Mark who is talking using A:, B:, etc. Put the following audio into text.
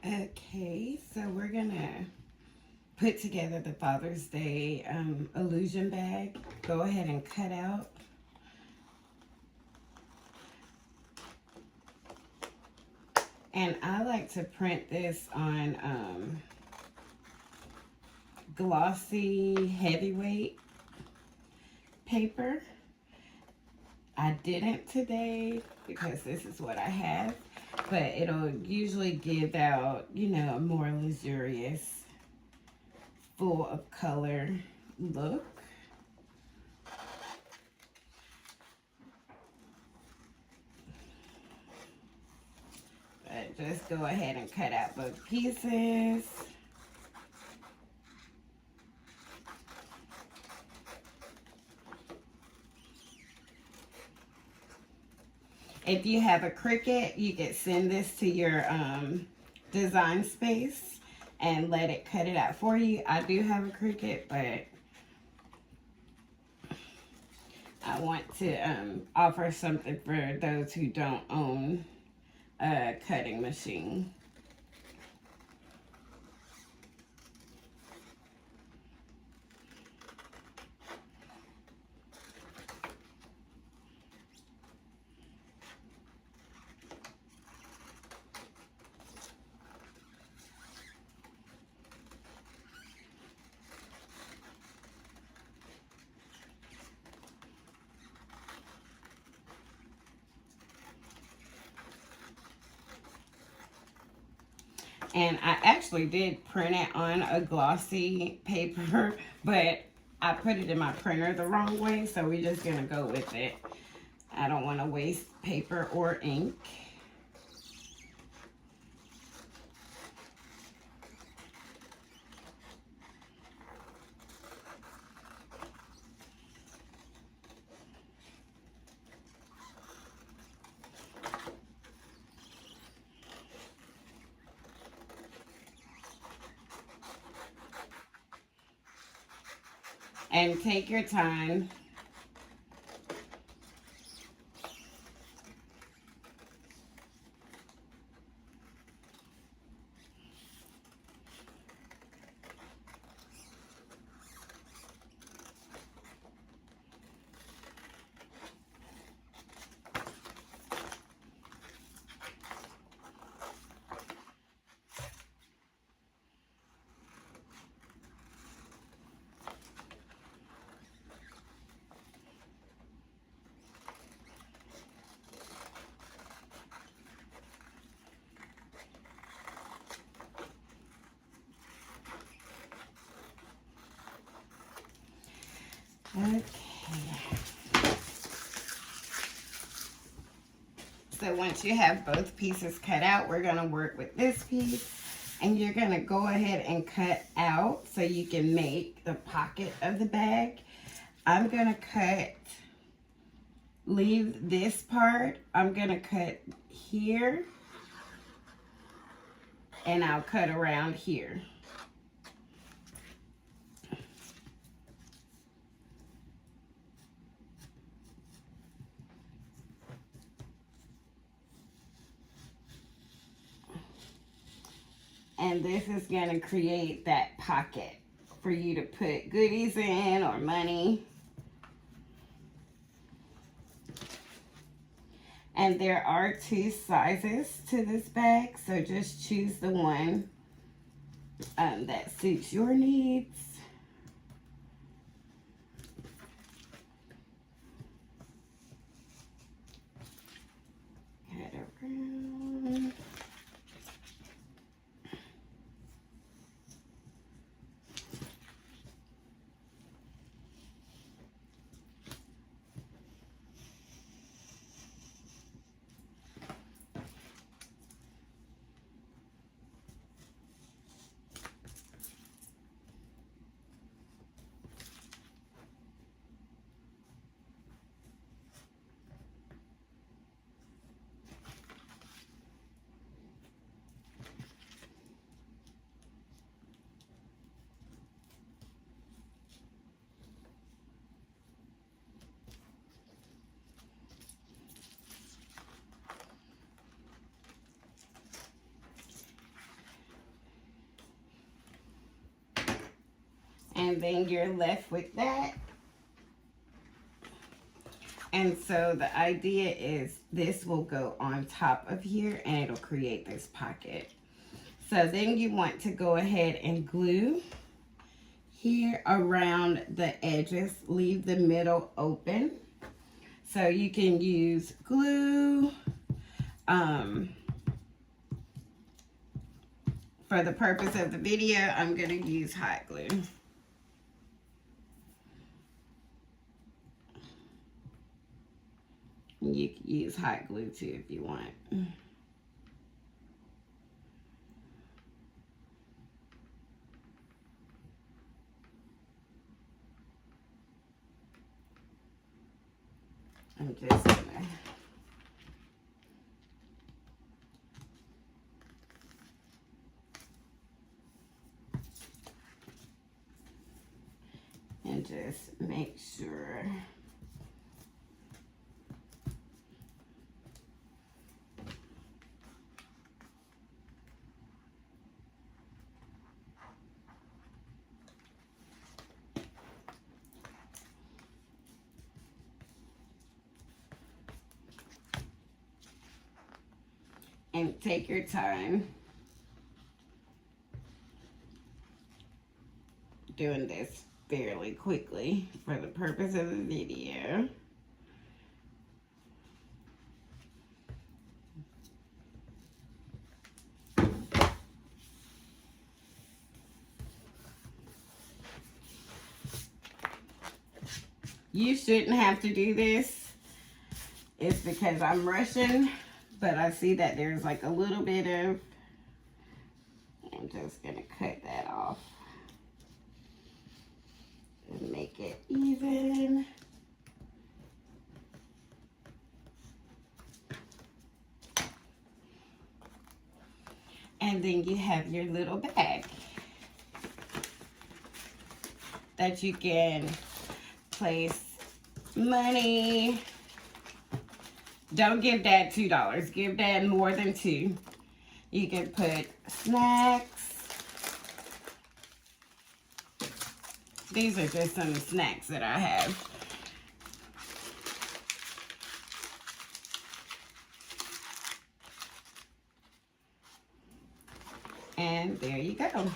A: Okay, so we're gonna put together the Father's Day illusion bag. Go ahead and cut out. And I like to print this on glossy heavyweight paper. I didn't today because this is what I have, but it'll usually give out, you know, a more luxurious, full of color look. But just go ahead and cut out both pieces. If you have a Cricut, you could send this to your design space and let it cut it out for you. I do have a Cricut, but I want to offer something for those who don't own a cutting machine. And I actually did print it on a glossy paper, but I put it in my printer the wrong way, so we're just gonna go with it. I don't want to waste paper or ink. And take your time. Okay. So once you have both pieces cut out, we're going to work with this piece. And you're going to go ahead and cut out so you can make the pocket of the bag. I'm going to leave this part. I'm going to cut here. And I'll cut around here. And this is going to create that pocket for you to put goodies in or money. And there are 2 sizes to this bag, so just choose the one that suits your needs. Cut around. And then you're left with that. And so the idea is this will go on top of here and it'll create this pocket. So then you want to go ahead and glue here around the edges. Leave the middle open. So you can use glue. For the purpose of the video, I'm going to use hot glue. You can use hot glue too if you want. I'm just gonna and just make sure and take your time doing this fairly quickly for the purpose of the video. You shouldn't have to do this. It's because I'm rushing, but I see that there's like a little bit of, I'm just gonna cut that off and make it even. And then you have your little bag that you can place money. Don't give Dad $2. Give Dad more than $2. You can put snacks. These are just some snacks that I have. And there you go.